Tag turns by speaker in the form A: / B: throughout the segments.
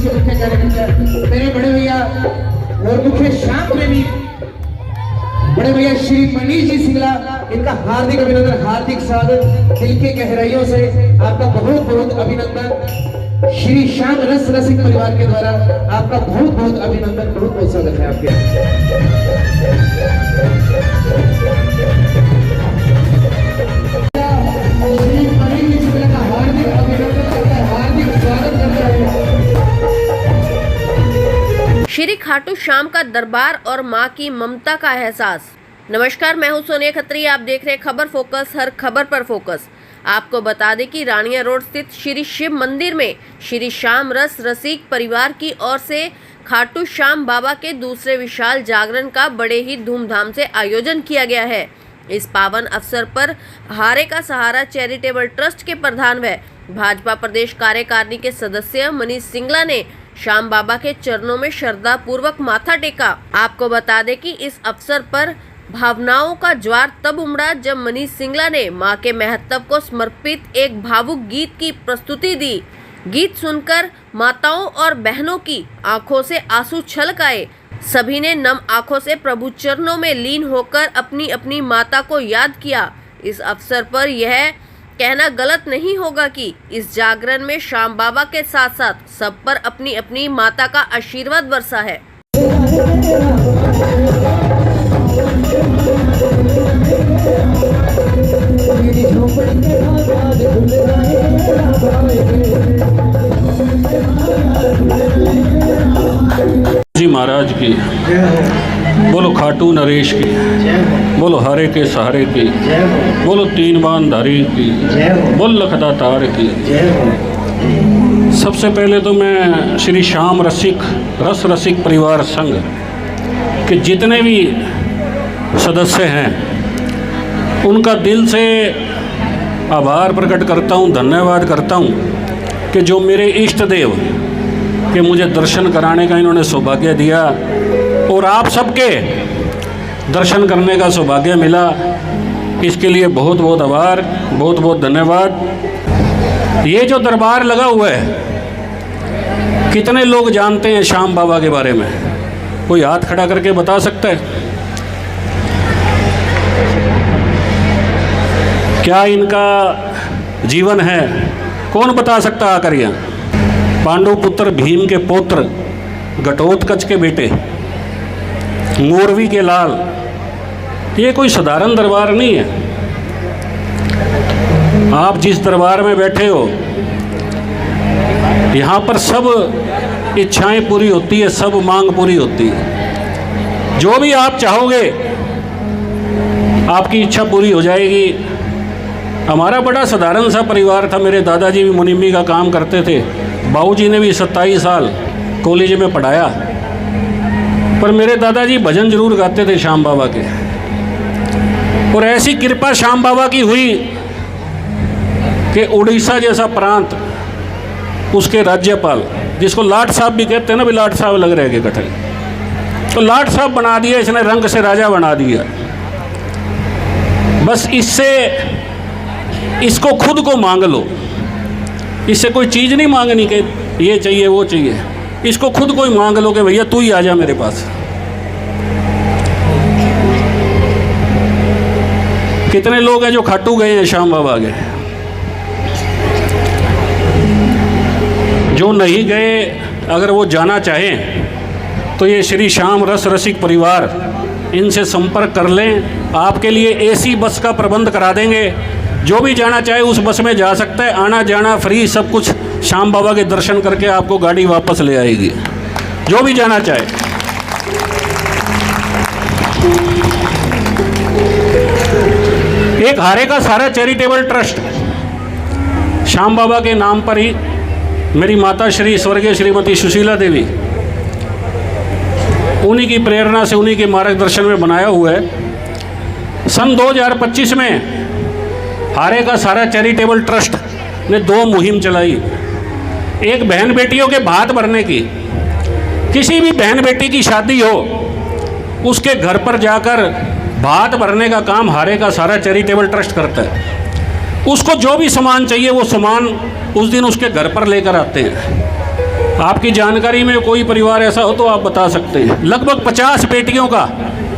A: से मुख्य कार्यक्रम मेरे बड़े भैया और मुख्य शाम प्रेमी बड़े भैया श्री मनीष जी सिंगला, इनका हार्दिक अभिनंदन, हार्दिक स्वागत, दिल के गहराइयों से आपका बहुत बहुत अभिनंदन। श्री श्याम रस रसिक परिवार के द्वारा आपका बहुत बहुत अभिनंदन, बहुत बहुत स्वागत है आपके।
B: श्री खाटू श्याम का दरबार और मां की ममता का एहसास। नमस्कार, मैं हूं सोनिया खत्री, आप देख रहे हैं खबर फोकस, हर खबर पर फोकस। आपको बता दें कि रानिया रोड स्थित श्री शिव मंदिर में श्री श्याम रस रसिक परिवार की ओर से खाटू श्याम बाबा के दूसरे विशाल जागरण का बड़े ही धूमधाम से आयोजन किया गया है। इस पावन अवसर पर हारे का सहारा चैरिटेबल ट्रस्ट के प्रधान व भाजपा प्रदेश कार्यकारिणी के सदस्य मनीष सिंगला ने श्याम बाबा के चरणों में श्रद्धा पूर्वक माथा टेका। आपको बता दें कि इस अवसर पर भावनाओं का ज्वार तब उमड़ा जब मनीष सिंगला ने मां के महत्व को समर्पित एक भावुक गीत की प्रस्तुति दी। गीत सुनकर माताओं और बहनों की आंखों से आंसू छलक आए। सभी ने नम आंखों से प्रभु चरणों में लीन होकर अपनी अपनी माता को याद किया। इस अवसर पर यह कहना गलत नहीं होगा कि इस जागरण में श्याम बाबा के साथ साथ सब पर अपनी अपनी माता का आशीर्वाद बरसा है।
C: जी महाराज की बोलो, खाटू नरेश की बोलो, हरे के सहारे की बोलो, तीन बान धारी की बोल, लखदा तार की। सबसे पहले तो मैं श्री श्याम रस रसिक परिवार संघ के जितने भी सदस्य हैं उनका दिल से आभार प्रकट करता हूँ, धन्यवाद करता हूँ कि जो मेरे इष्ट देव के मुझे दर्शन कराने का इन्होंने सौभाग्य दिया और आप सबके दर्शन करने का सौभाग्य मिला। इसके लिए बहुत बहुत आभार, बहुत बहुत धन्यवाद। ये जो दरबार लगा हुआ है, कितने लोग जानते हैं श्याम बाबा के बारे में? कोई हाथ खड़ा करके बता सकता है? क्या इनका जीवन है? कौन बता सकता आकर यहाँ? पांडु पुत्र भीम के पुत्र, घटोत्कच के बेटे, मोरवी के लाल। ये कोई साधारण दरबार नहीं है। आप जिस दरबार में बैठे हो, यहाँ पर सब इच्छाएं पूरी होती है, सब मांग पूरी होती है। जो भी आप चाहोगे आपकी इच्छा पूरी हो जाएगी। हमारा बड़ा साधारण सा परिवार था। मेरे दादाजी भी मुनिमी का काम करते थे, बाबूजी ने भी 27 साल कॉलेज में पढ़ाया, पर मेरे दादाजी भजन जरूर गाते थे श्याम बाबा के। और ऐसी कृपा श्याम बाबा की हुई कि उड़ीसा जैसा प्रांत, उसके राज्यपाल, जिसको लाट साहब भी कहते हैं ना, भी लाट साहब लग रहे हैं कठल, तो लाट साहब बना दिया इसने, रंग से राजा बना दिया। बस इसको खुद को मांग लो, इससे कोई चीज़ नहीं मांगनी कि ये चाहिए वो चाहिए। इसको खुद को ही मांग लो कि भैया तू ही आ जा मेरे पास। कितने लोग हैं जो खाटू गए हैं श्याम बाबा के? जो नहीं गए, अगर वो जाना चाहें तो ये श्री श्याम रस रसिक परिवार, इनसे संपर्क कर लें। आपके लिए एसी बस का प्रबंध करा देंगे। जो भी जाना चाहे उस बस में जा सकता है, आना जाना फ्री, सब कुछ। श्याम बाबा के दर्शन करके आपको गाड़ी वापस ले आएगी, जो भी जाना चाहे। एक हारे का सारा चैरिटेबल ट्रस्ट श्याम बाबा के नाम पर ही मेरी माता श्री स्वर्गीय श्रीमती सुशीला देवी, उन्हीं की प्रेरणा से, उन्हीं के मार्गदर्शन में बनाया हुआ है। सन 2025 में हारे का सारा चैरिटेबल ट्रस्ट ने 2 मुहिम चलाई। एक बहन बेटियों के भात भरने की। किसी भी बहन बेटी की शादी हो, उसके घर पर जाकर भात भरने का काम हारे का सारा चैरिटेबल ट्रस्ट करता है। उसको जो भी सामान चाहिए वो सामान उस दिन उसके घर पर लेकर आते हैं। आपकी जानकारी में कोई परिवार ऐसा हो तो आप बता सकते हैं। लगभग 50 बेटियों का,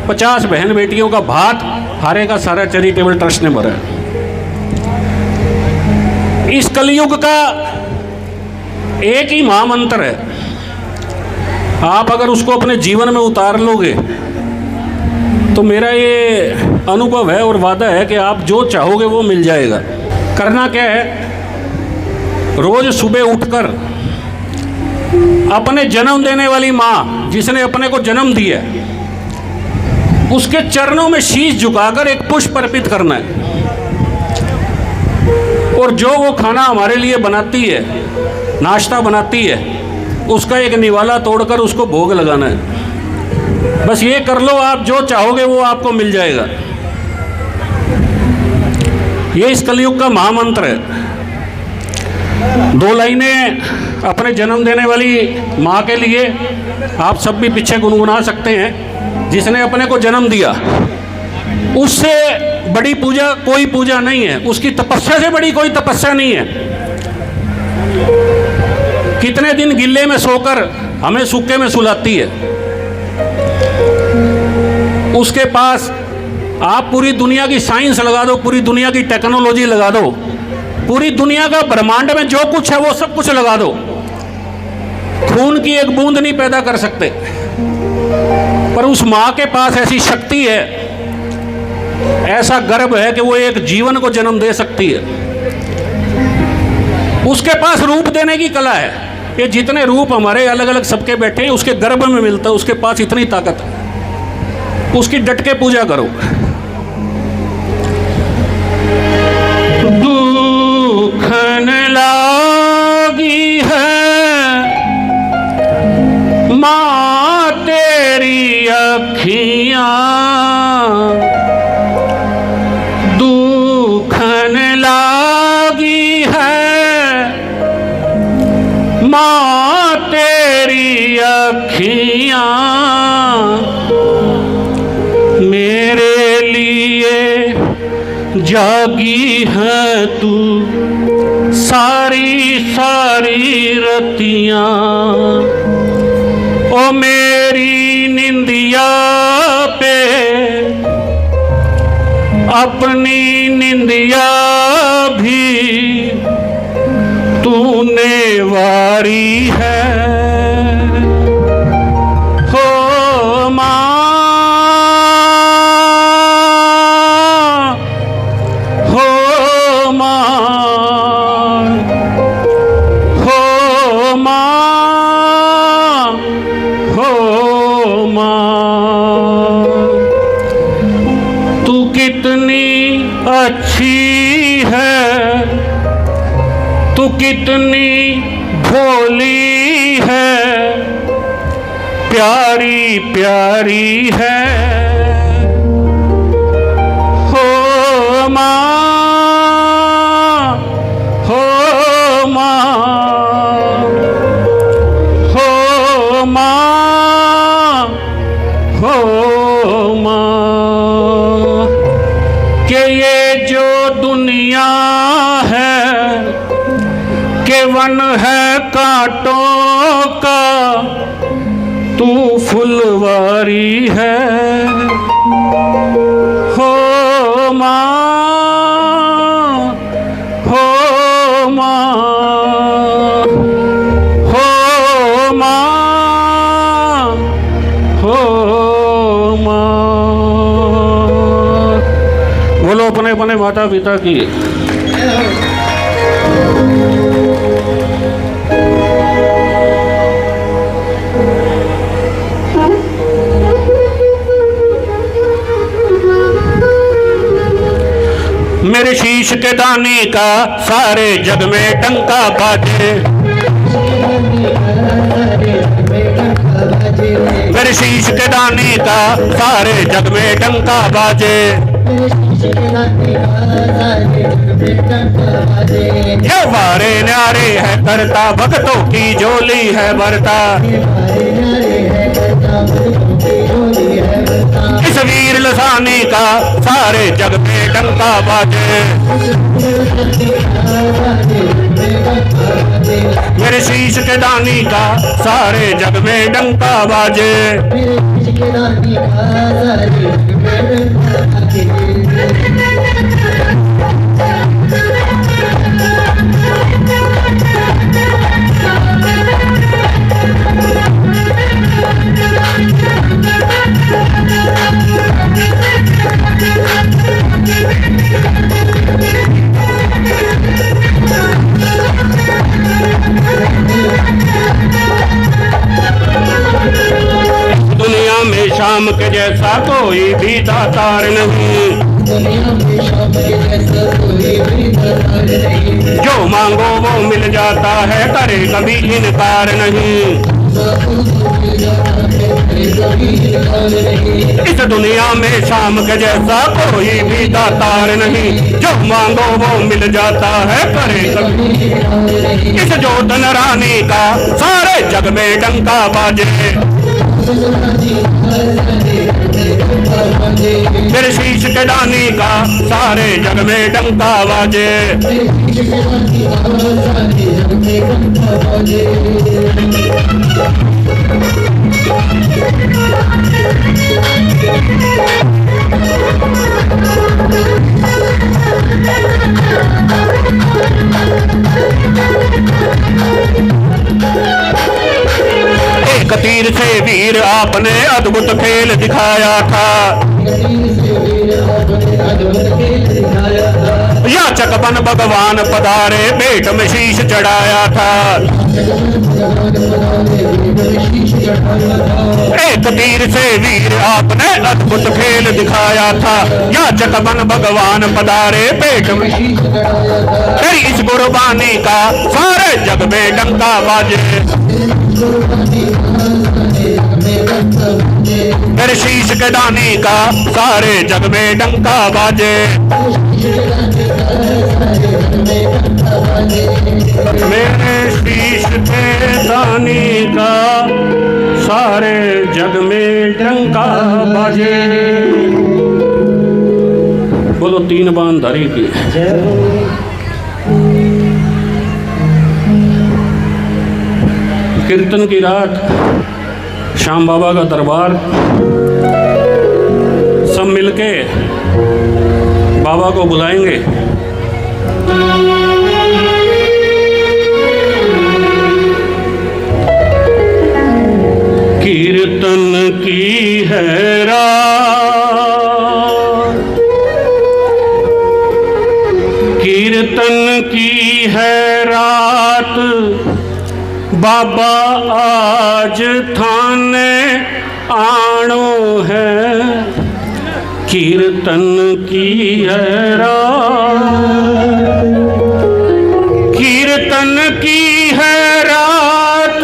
C: 50 बहन बेटियों का भात हारे का सारा चैरिटेबल ट्रस्ट ने भरा है। इस कलयुग का एक ही महामंत्र है, आप अगर उसको अपने जीवन में उतार लोगे तो मेरा ये अनुभव है और वादा है कि आप जो चाहोगे वो मिल जाएगा। करना क्या है, रोज सुबह उठकर अपने जन्म देने वाली माँ जिसने अपने को जन्म दिया उसके चरणों में शीश झुकाकर एक पुष्प अर्पित करना है, और जो वो खाना हमारे लिए बनाती है, नाश्ता बनाती है, उसका एक निवाला तोड़कर उसको भोग लगाना है। बस ये कर लो, आप जो चाहोगे वो आपको मिल जाएगा। ये इस कलयुग का महामंत्र है। 2 लाइनें अपने जन्म देने वाली माँ के लिए आप सब भी पीछे गुनगुना सकते हैं। जिसने अपने को जन्म दिया, उससे बड़ी पूजा कोई पूजा नहीं है, उसकी तपस्या से बड़ी कोई तपस्या नहीं है। कितने दिन गिल्ले में सोकर हमें सूखे में सुलाती है। उसके पास आप पूरी दुनिया की साइंस लगा दो, पूरी दुनिया की टेक्नोलॉजी लगा दो, पूरी दुनिया का ब्रह्मांड में जो कुछ है वो सब कुछ लगा दो, खून की एक बूंद नहीं पैदा कर सकते। पर उस माँ के पास ऐसी शक्ति है, ऐसा गर्भ है कि वो एक जीवन को जन्म दे सकती है। उसके पास रूप देने की कला है। ये जितने रूप हमारे अलग अलग सबके बैठे हैं उसके गर्भ में मिलता है। उसके पास इतनी ताकत है, उसकी डट के पूजा करो। दुखन लागी है माँ तेरी अखियाँ, दुखन लागी है माँ तेरी अखियाँ, मेरे लिए जागी है तू सारी सारी रतियाँ। ओ मेरी निंदिया पे अपनी निंदिया भी तूने वारी है। हो माँ, हो माँ, हो माँ, हो माँ, तू कितनी अच्छी है, तू कितनी भोली है, प्यारी प्यारी है। हो माँ, हो माँ, हो माँ, हो माँ, कि ये जो दुनिया है के वन है कांटों का, तू फुलवारी है। हो माँ, हो माँ, हो माँ, हो माँ। बोलो अपने अपने माता पिता की। मेरे शीश के दाने का सारे जग में डंका बाजे, मेरे शीश के दाने का सारे जग में डंका बाजे। ये वारे न्यारे है करता, भक्तों की झोली है भरता। इस वीर लसानी का सारे जग में डंका बाजे। मेरे शीश के दानी का सारे जग में डंका बाजे। दुनिया में शाम के जैसा कोई भी दातार नहीं, जो मांगो वो मिल जाता है, करे कभी इनकार नहीं। इस दुनिया में शाम के जैसा कोई भी दातार नहीं, जो मांगो वो मिल जाता है, करे कभी। इस जोतन रानी का सारे जग में डंका बाजे। मेरे शीश के दानी का सारे जग में डंका बाजे। एक तीर से वीर आपने अद्भुत खेल दिखाया था, याचक बन भगवान पधारे पेट में शीश चढ़ाया था। एक तीर से वीर आपने अद्भुत खेल दिखाया था, याचक बन भगवान पधारे पेट में शीश चढ़ाया था। तेरी इस कुर्बानी का सारे जग में डंका बाजे। मेरे शीश के दानी का सारे जग में डंका बाजे। मेरे शीश के दानी का सारे जग में डंका बाजे। बोलो तीन बान धरी की। कीर्तन की रात, श्याम बाबा का दरबार, सब मिलके बाबा को बुलाएंगे। कीर्तन की है रात, कीर्तन की है रात, बाबा आज थाने आणो है। कीर्तन की है रात, कीर्तन की है रात,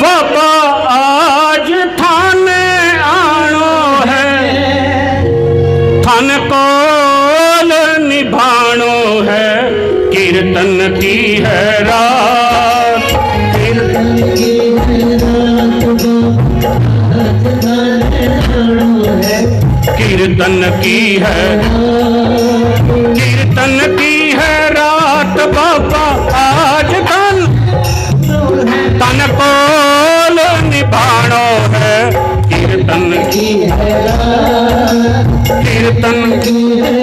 C: बाबा आज थाने आणो है। थाने कोल निभाणो है, कीर्तन की है रात, कीर्तन की है रात, कीर्तन की है, कीर्तन की है रात, बाबा आज तन कोल निभाणो है। कीर्तन की है रात, कीर्तन की है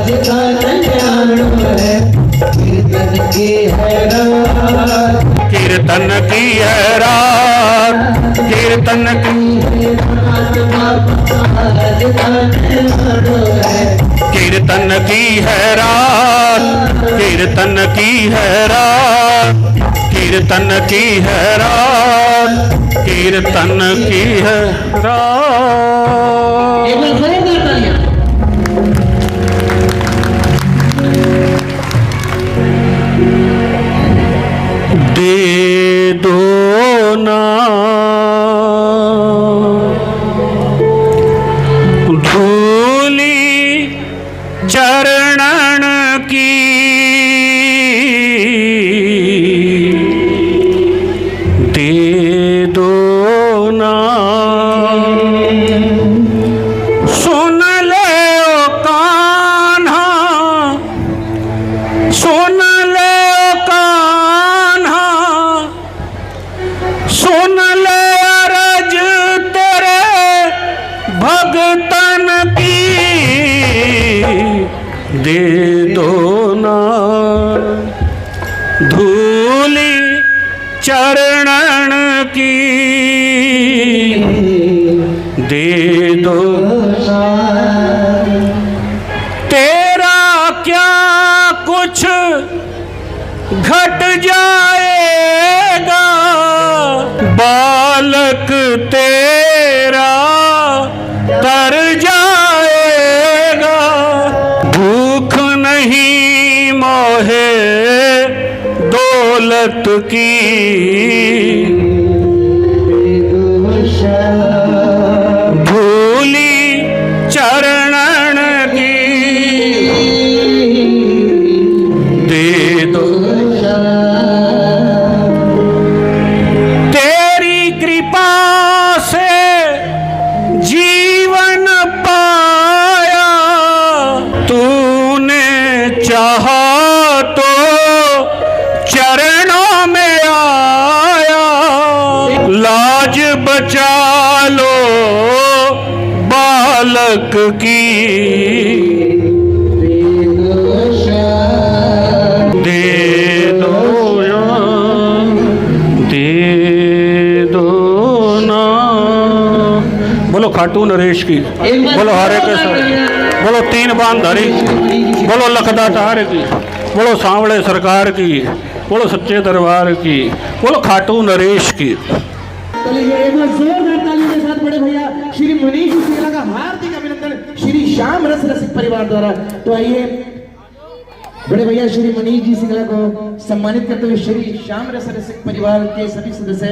C: कीर्तन की है रात, कीर्तन की है रात, कीर्तन की कीर्तन की है रात, कीर्तन की है रात, कीर्तन की है रात, कीर्तन की है रात। दे दो ना धूली चरणन की, दे दो ना दे दो ना धूली चरणन की, दे दो तेरा क्या कुछ घट जाएगा, बालक तेरा तर जाएगा, भूख नहीं मोहे दौलत की, धूली चरणन की, दे दो तेरी कृपा से जीवन पाया, तूने चाहा तो चरणों में आया, लाज बचा लो बालक की, दे दो दे दो ना। बोलो खाटू नरेश की, बोलो हरे कृष्ण, बोलो तीन बांधारी, बोलो लखदातार की, बोलो सांवले सरकार की, बोलो सच्चे दरबार की, बोलो खाटू नरेश की।
A: चलिए एक बार जोरदार तालियों के साथ बड़े भैया श्री मनीष जी सिंगला का हार्दिक अभिनंदन श्री श्याम रस रसिक परिवार द्वारा। तो आइए बड़े भैया श्री मनीष जी सिंगला को सम्मानित करते हुए श्री श्याम रस रसिक परिवार के सभी सदस्य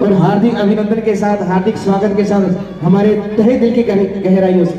A: और हार्दिक अभिनंदन के साथ, हार्दिक स्वागत के साथ हमारे तहे दिल की गहराइयों से